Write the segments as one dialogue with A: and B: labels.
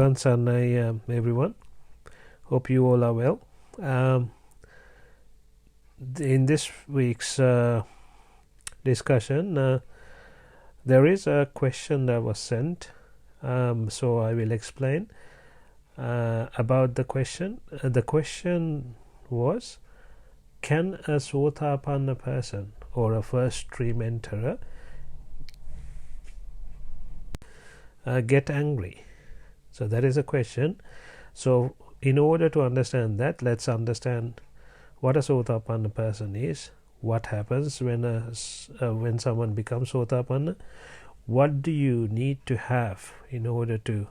A: Tevang Sarnai, everyone. Hope you all are well. In this week's discussion, there is a question that was sent, so I will explain about the question. The question was, can a Sothapanna person or a first stream enterer get angry? So that is a question. So in order to understand that, let's understand what a Sothapanna person is, what happens when someone becomes Sothapanna, what do you need to have in order to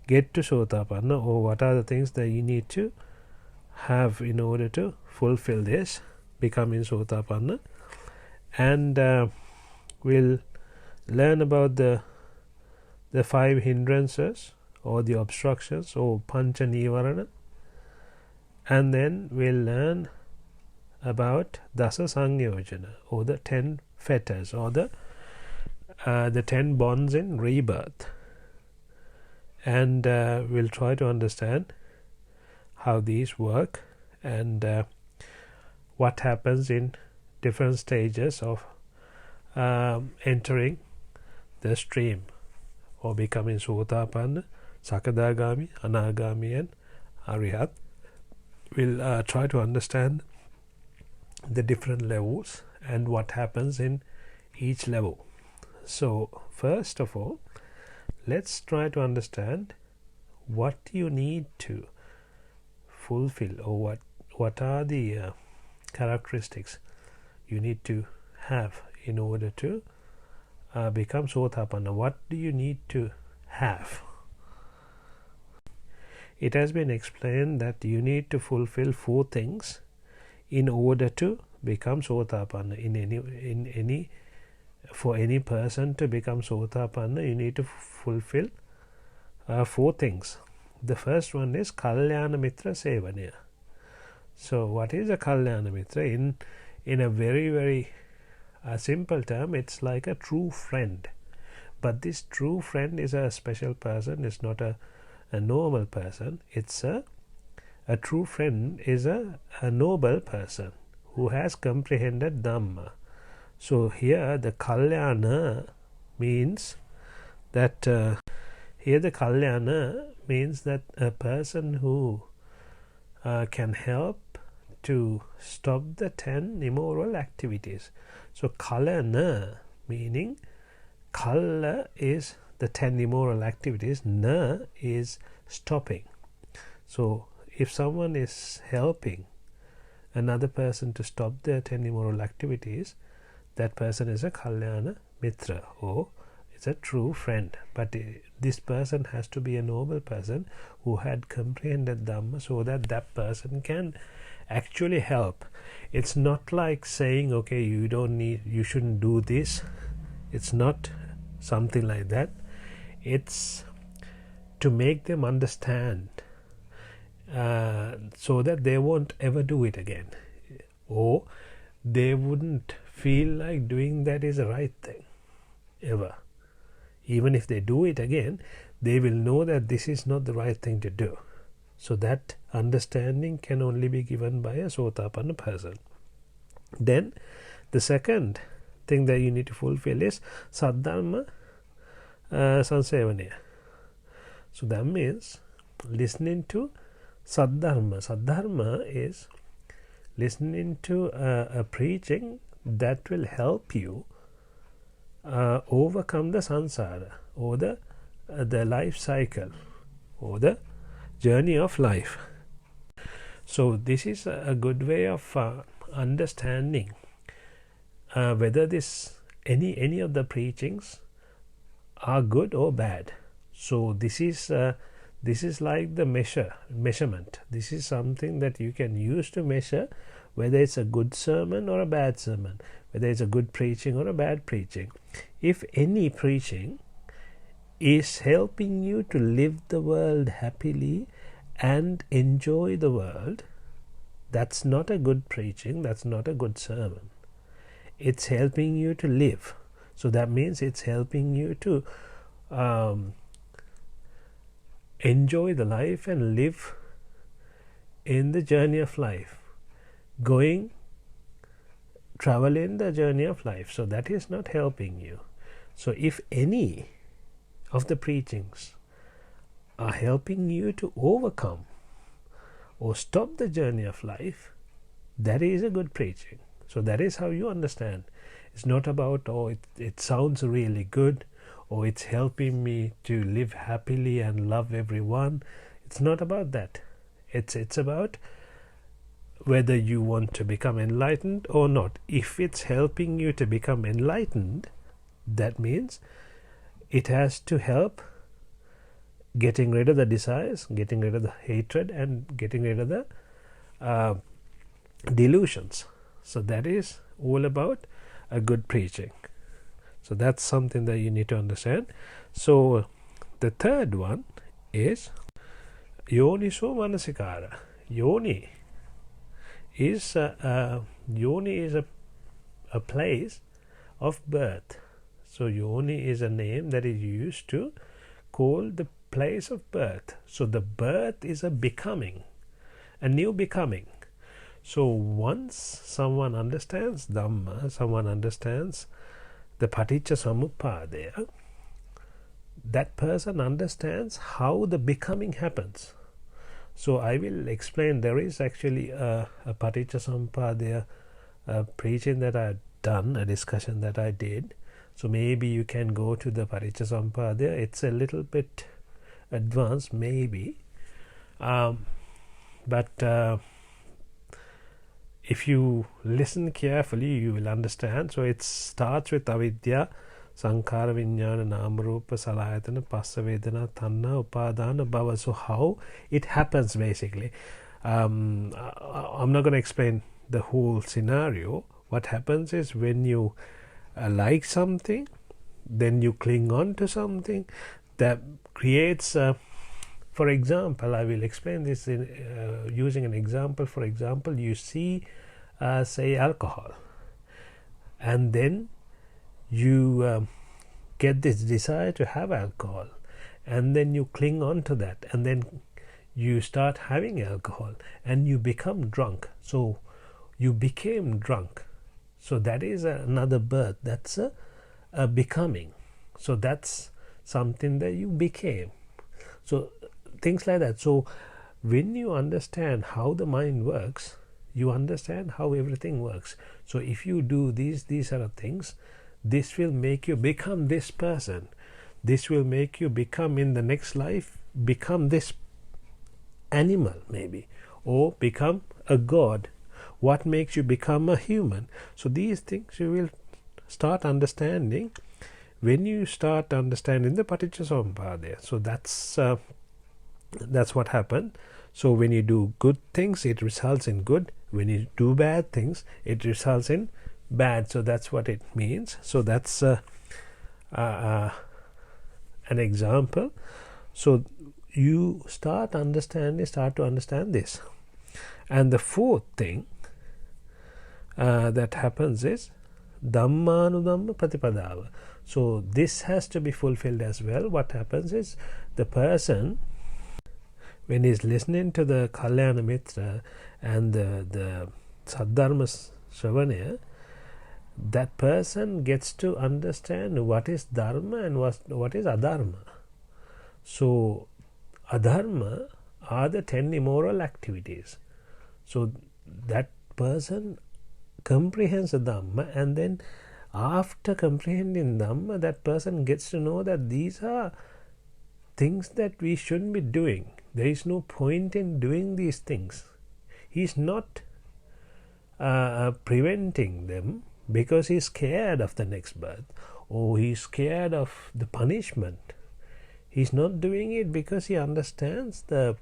A: get to Sothapanna, or what are the things that you need to have in order to fulfill this, becoming Sothapanna, and we'll learn about the 5 hindrances or the obstructions or pancha nivarana, and then we'll learn about dasa sangyojana or the 10 fetters or the 10 bonds in rebirth, and we'll try to understand how these work and what happens in different stages of entering the stream or becoming Sothapanna, Sakadagami, Anagami and Arihat. We'll try to understand the different levels and what happens in each level. So first of all, let's try to understand what you need to fulfill, or what are the characteristics you need to have in order to become Sothapanna. What do you need to have? It has been explained that you need to fulfill 4 things in order to become Sothapanna. For any person to become Sothapanna, you need to fulfill 4 things. The first one is Kalyana Mitra Sevanya. So what is a Kalyana Mitra? In a very, very simple term, it's like a true friend. But this true friend is a special person. It's not a normal person. It's a true friend is a noble person who has comprehended Dhamma. So here the Kalyana means that a person who can help to stop the 10 immoral activities. So Kalyana meaning Kala is the 10 immoral activities, Na is stopping. So if someone is helping another person to stop their 10 immoral activities, that person is a Kalyana Mitra, or it's a true friend. But this person has to be a noble person who had comprehended Dhamma, so that that person can actually help. It's not like saying, okay, you shouldn't do this. It's not something like that. It's to make them understand so that they won't ever do it again, or they wouldn't feel like doing that is the right thing ever. Even if they do it again, they will know that this is not the right thing to do. So that understanding can only be given by a Sothapanna person. Then the second thing that you need to fulfill is Saddharma Sansevanya. So that means listening to Saddharma. Saddharma is listening to a preaching that will help you overcome the samsara, or the life cycle, or the journey of life. So this is a good way of understanding whether any of the preachings are good or bad. So this is like the measurement. This is something that you can use to measure whether it's a good sermon or a bad sermon, whether it's a good preaching or a bad preaching. If any preaching is helping you to live the world happily and enjoy the world, that's not a good preaching, that's not a good sermon. It's helping you to live. So that means it's helping you to enjoy the life and live in the journey of life, travel in the journey of life. So that is not helping you. So if any of the preachings are helping you to overcome or stop the journey of life, that is a good preaching. So that is how you understand. It's not about, oh, it sounds really good, or it's helping me to live happily and love everyone. It's not about that. It's about whether you want to become enlightened or not. If it's helping you to become enlightened, that means it has to help getting rid of the desires, getting rid of the hatred, and getting rid of the delusions. So that is all about a good preaching. So that's something that you need to understand. So the third one is Yoniso Manasikara. Yoni is a place of birth. So Yoni is a name that is used to call the place of birth. So the birth is a becoming, a new becoming. So once someone understands Dhamma, someone understands the Paticca Samuppadaya, that person understands how the becoming happens. So I will explain. There is actually a Paticca Samuppadaya preaching that I had done, a discussion that I did. So maybe you can go to the Paticca Samuppadaya. It's a little bit advanced, maybe, but if you listen carefully, you will understand. So it starts with avidya, sankhara, viññāna, nāma-rūpa, salāyatana, passa, vedana, tanha, upadana, bhava. So how it happens, basically. I'm not going to explain the whole scenario. What happens is when you like something, then you cling on to something that creates for example, I will explain this in, using an example. For example, you see say alcohol, and then you get this desire to have alcohol, and then you cling on to that, and then you start having alcohol and you become drunk. So you became drunk. So that is another birth. That's a becoming. So that's something that you became. So things like that. So when you understand how the mind works, you understand how everything works. So if you do these are things, this will make you become this person. This will make you become, in the next life, become this animal maybe, or become a god. What makes you become a human? So these things you will start understanding when you start understanding the Paticca Samuppadaya. So that's what happened. So when you do good things, it results in good. When you do bad things, it results in bad. So that's what it means. So that's an example. So you start to understand this. And the fourth thing that happens is Dhammanudhamma Pratipadava. So this has to be fulfilled as well. What happens is the person, when he's listening to the Kalyana Mitra and the Saddharma Shravanaya, that person gets to understand what is Dharma and what is Adharma. So Adharma are the 10 immoral activities. So that person comprehends the Dhamma, and then after comprehending Dhamma, that person gets to know that these are things that we shouldn't be doing. There is no point in doing these things. He's not preventing them because he's scared of the next birth, or he's scared of the punishment. He's not doing it because he understands the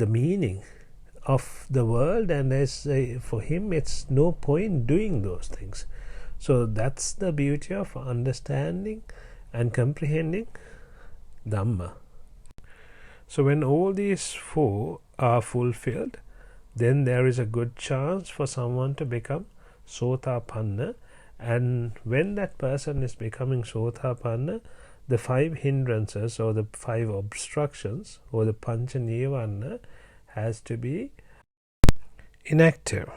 A: meaning of the world, and for him it's no point doing those things. So that's the beauty of understanding and comprehending Dhamma. So when all these four are fulfilled, then there is a good chance for someone to become Sothapanna, And when that person is becoming Sothapanna, the 5 hindrances or the 5 obstructions or the Pancha Nirvana has to be inactive.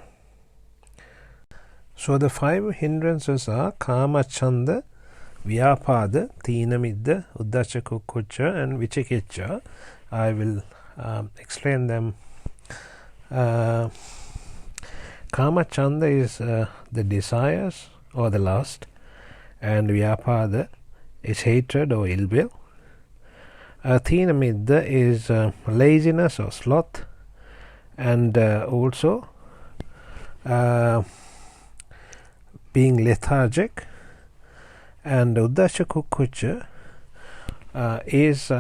A: So the 5 hindrances are Kama Chanda, Vyapada, Tina Middha, Uddhacca Kukkhucca and Vicikicca. I will explain them. Kama Chanda is the desires or the lust, and Vyapada is hatred or ill will. Tina Middha is laziness or sloth, and also being lethargic. And Uddhacca Kukkhucca is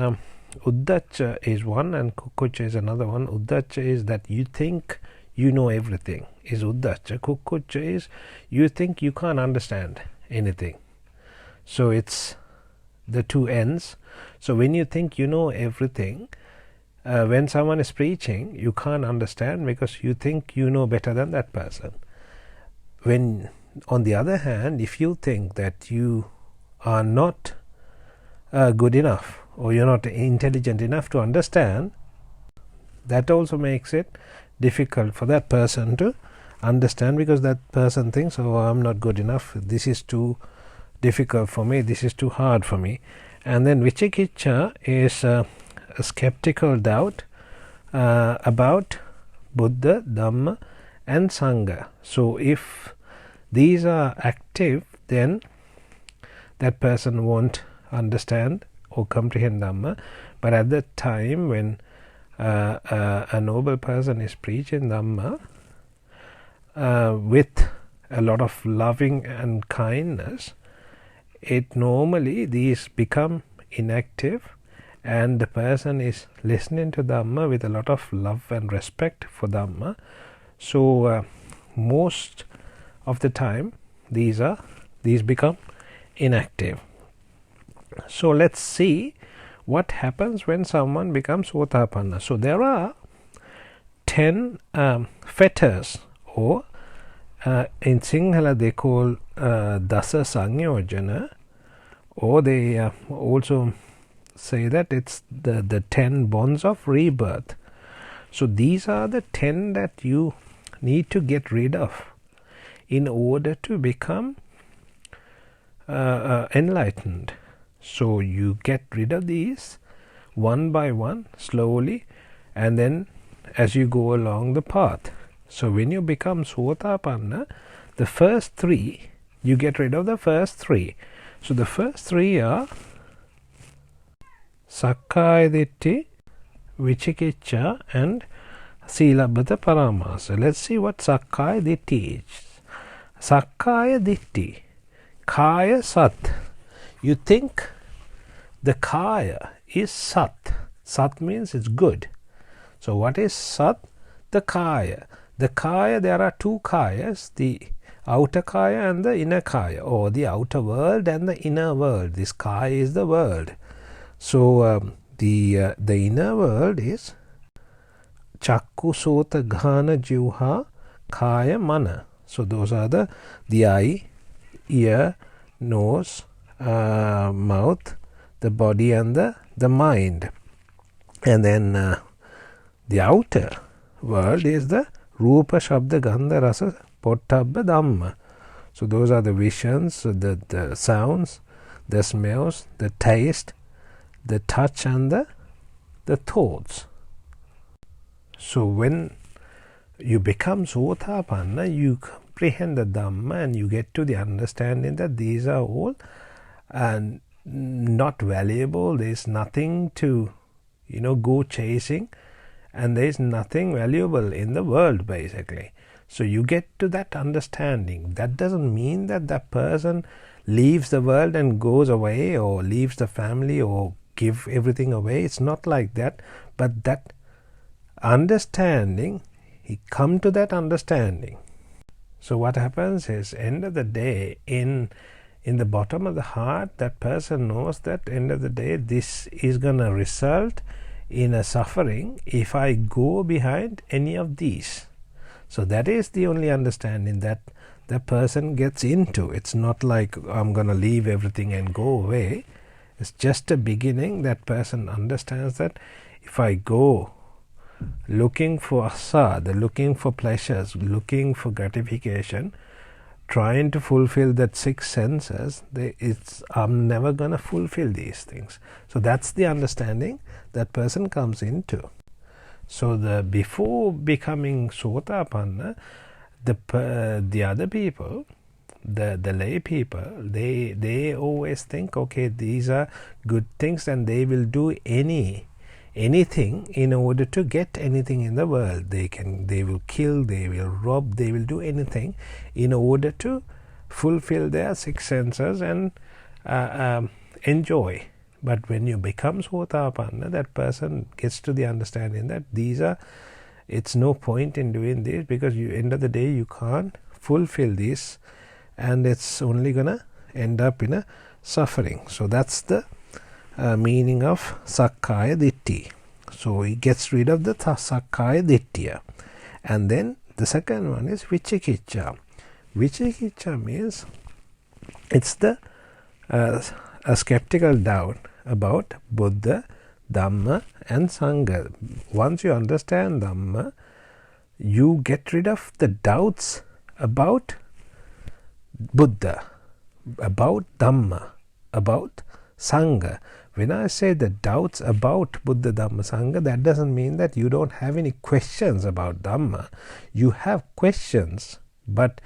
A: Uddhacca is one and Kukkhucca is another one. Uddhacca is that you think you know everything, is Uddhacca. Kukkhucca is you think you can't understand anything. So it's the two ends. So when you think you know everything, when someone is preaching, you can't understand because you think you know better than that person. When, on the other hand, if you think that you are not good enough or you're not intelligent enough to understand, that also makes it difficult for that person to understand, because that person thinks, oh, I'm not good enough, this is too difficult for me, this is too hard for me. And then Vicikicca is a skeptical doubt about Buddha, Dhamma and Sangha. So if these are active, then that person won't understand or comprehend Dhamma. But at the time when a noble person is preaching Dhamma with a lot of loving and kindness, it normally these become inactive, and the person is listening to Dhamma with a lot of love and respect for Dhamma. So most of the time these become inactive. So let's see what happens when someone becomes Sothapanna. So there are 10 fetters, or in Sinhala they call Dasa Sanyojana, or they also say that it's the 10 bonds of rebirth. So these are the 10 that you need to get rid of in order to become enlightened. So you get rid of these one by one, slowly, and then as you go along the path. So when you become Sothapanna, the first 3, you get rid of the first 3. So the first 3 are Sakkaya Ditthi, Vicikicca and Silabbata Paramasa. Let's see what Sakkaya Ditthi is. Sakkaya Ditthi, Kaya Sat. You think the Kaya is Sat. Sat means it's good. So what is Sat? The Kaya. The Kaya, there are 2 Kayas, the outer Kaya and the inner Kaya, or the outer world and the inner world. This Kaya is the world. So the inner world is Chakku, Sota, Ghana, Jivha, Kaya, Mana. So those are the eye, ear, nose, mouth, the body and the mind. And then the outer world is the Rupa, Shabda, Gandha, Rasa, Pottabha, Dhamma. So those are the visions, the sounds, the smells, the taste, the touch and the thoughts. So when you become Sothapanna, you comprehend the Dhamma and you get to the understanding that these are all not valuable. There is nothing to go chasing, and there is nothing valuable in the world, basically. So you get to that understanding. That doesn't mean that that person leaves the world and goes away, or leaves the family, or give everything away. It's not like that. But that understanding, he come to that understanding. So what happens is, end of the day, in the bottom of the heart, that person knows that end of the day, this is going to result in a suffering if I go behind any of these. So that is the only understanding, that the person gets into. It's not like I'm going to leave everything and go away. It's just a beginning. That person understands that if I go looking for asad, looking for pleasures, looking for gratification, trying to fulfill that 6 senses, I'm never going to fulfill these things. So that's the understanding that person comes into. So before becoming Sothapanna, the other people, the lay people, they always think, okay, these are good things, and they will do anything in order to get anything in the world. They will kill, they will rob, they will do anything in order to fulfill their 6 senses and enjoy. But when you become Sothapanna, that person gets to the understanding that it's no point in doing this, because end of the day you can't fulfill this, and it's only gonna end up in a suffering. So that's the meaning of Sakkaya Ditthi. So he gets rid of the Sakkaya Ditthya. And then the second one is Vicikicca. Vicikicca means it's a skeptical doubt about Buddha, Dhamma and Sangha. Once you understand Dhamma, you get rid of the doubts about Buddha, about Dhamma, about Sangha. When I say the doubts about Buddha, Dhamma, Sangha, that doesn't mean that you don't have any questions about Dhamma. You have questions, but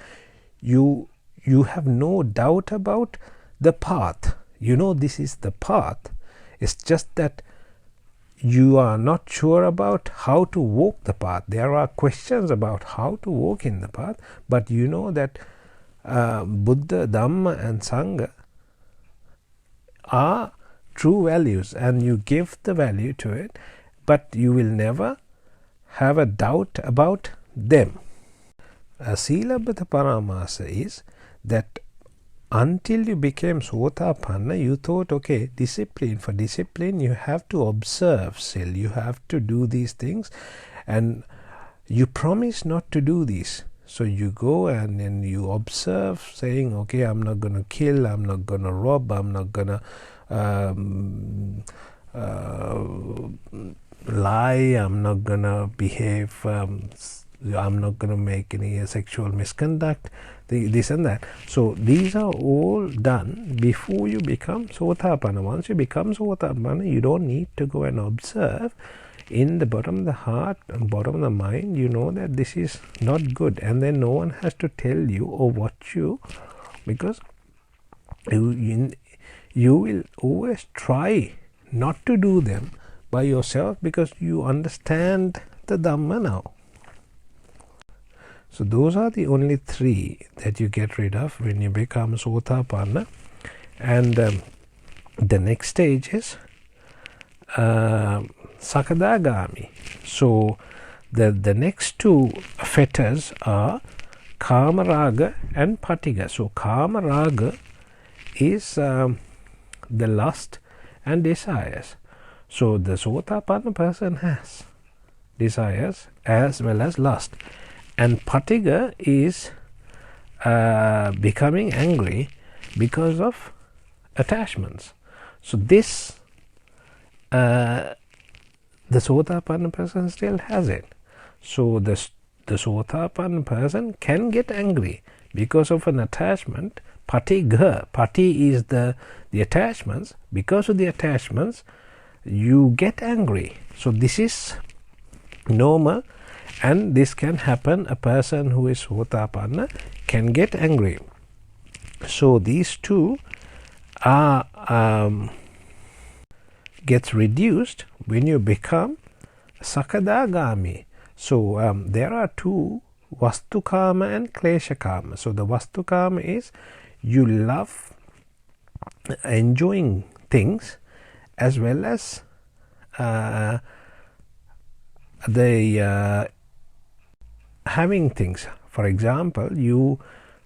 A: you have no doubt about the path. You know this is the path. It's just that you are not sure about how to walk the path. There are questions about how to walk in the path, but you know that Buddha, Dhamma and Sangha are true values, and you give the value to it, but you will never have a doubt about them. Silabbata Paramasa is that until you became Sothapanna, you thought, okay, discipline. For discipline, you have to observe still. You have to do these things, and you promise not to do these. So you go and then you observe, saying, okay, I'm not going to kill, I'm not going to rob, I'm not going to lie, I'm not going to behave, I'm not going to make any sexual misconduct, this and that. So these are all done before you become Sothapanna. Once you become Sothapanna, you don't need to go and observe. In the bottom of the heart and bottom of the mind, you know that this is not good, and then no one has to tell you or watch you, because you will always try not to do them by yourself, because you understand the Dhamma now. So those are the only 3 that you get rid of when you become Sothapanna. And the next stage is Sakadagami. So the next 2 fetters are Kamaraga and Patiga. So Kamaraga is the lust and desires. So the Sothapanna person has desires as well as lust. And Patiga is becoming angry because of attachments. So this the Sothapanna person still has it. So the Sothapanna person can get angry because of an attachment. Patiga, pati is the attachments. Because of the attachments, you get angry. So this is normal, and this can happen. A person who is Sothapanna can get angry. So these 2 are gets reduced when you become Sakadagami. So there are 2, Vastukama and Kleshakama. So the Vastukama is you love enjoying things as well as having things. For example, you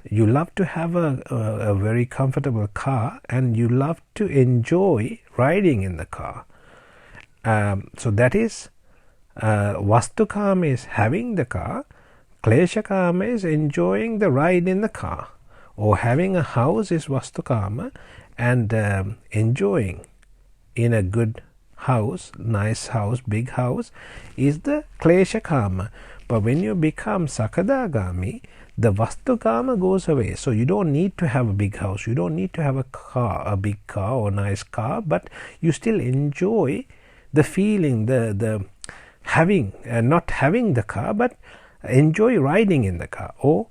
A: love to have a very comfortable car, and you love to enjoy riding in the car. So that is Vastukama is having the car. Klesha Kama is enjoying the ride in the car, or having a house is Vastu Kama, and enjoying in a good house, nice house, big house, is the Klesha Kama. But when you become Sakadagami, the Vastu Kama goes away. So you don't need to have a big house, you don't need to have a car, a big car or nice car, but you still enjoy the feeling, the having, not having the car, but enjoy riding in the car. Or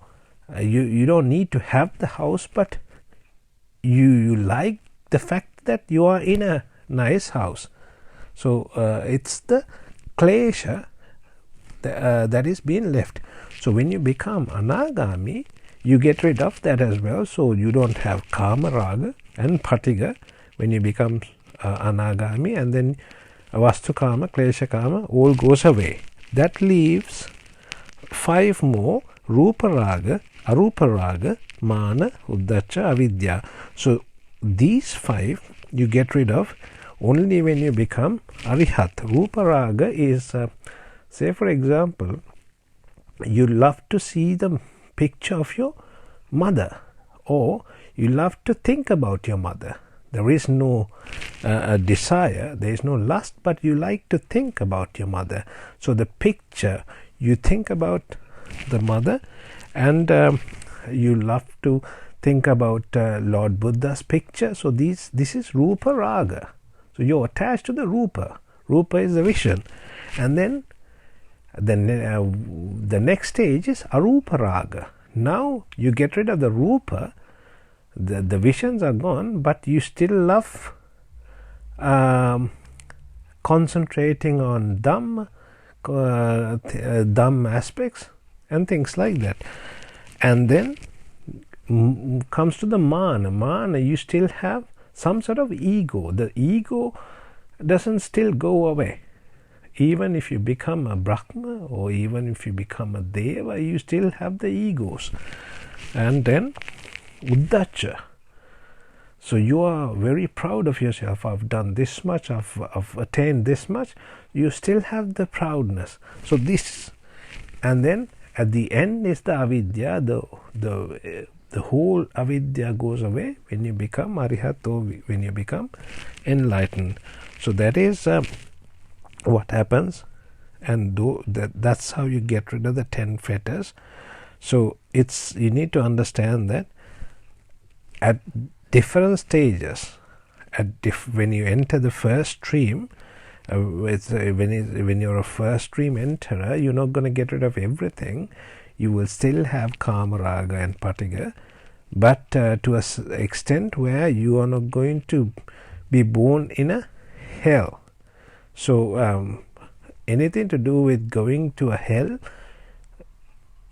A: you don't need to have the house, but you like the fact that you are in a nice house. So it's the klesha that is being left. So when you become anagami, you get rid of that as well. So you don't have kama raga and patiga when you become anagami, and then vastu kama, klesha kama all goes away. That leaves 5 more: rupa raga, arupa raga, mana, uddacca, avidya. So these 5 you get rid of only when you become arihat. Rupa raga is say for example, you love to see the picture of your mother, or you love to think about your mother. There is no desire, there is no lust, but you like to think about your mother. So the picture, you think about the mother, and you love to think about Lord Buddha's picture. So this is rupa raga. So you're attached to the rupa. Rupa is the vision. And then the next stage is arupa raga. Now you get rid of the rupa, the visions are gone, but you still love concentrating on Dhamma, Dhamma aspects and things like that. And then comes to the mana. Mana, you still have some sort of ego. The ego doesn't still go away. Even if you become a Brahma, or even if you become a Deva, you still have the egos. And then uddacca. So you are very proud of yourself. I've done this much, I've attained this much. You still have the proudness. So this, and then at the end is the avidya. The whole avidya goes away when you become arihat, or when you become enlightened. So that is what happens, and that's how you get rid of the 10 fetters. So you need to understand that at different stages, when you enter the first stream, when you're a first stream enterer, you're not going to get rid of everything. You will still have kama, raga and patiga, but to an extent where you are not going to be born in a hell. So anything to do with going to a hell,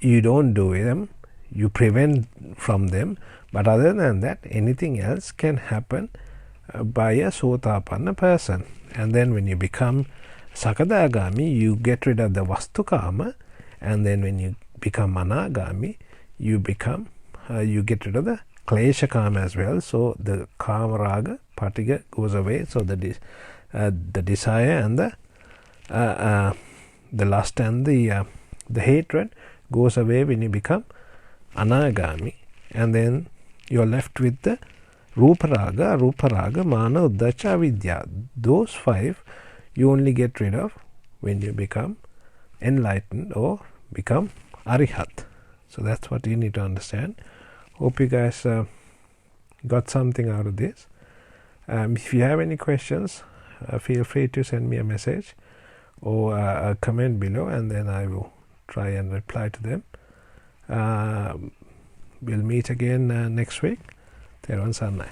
A: you don't do them, you prevent from them. But other than that, anything else can happen by a Sothapanna person. And then when you become Sakadagami, you get rid of the Vastu Kama, and then when you become Anagami, you get rid of the Klesha Kama as well. So the Kama Raga, Patiga goes away. So the desire and the lust and the hatred goes away when you become Anagami, and then you are left with the Rupa Raga, Mana, Uddacca, Avidya. Those 5 you only get rid of when you become enlightened or become Arihat. So that's what you need to understand. Hope you guys got something out of this. If you have any questions, feel free to send me a message or a comment below, and then I will try and reply to them. We'll meet again next week. Therwan Sarnai.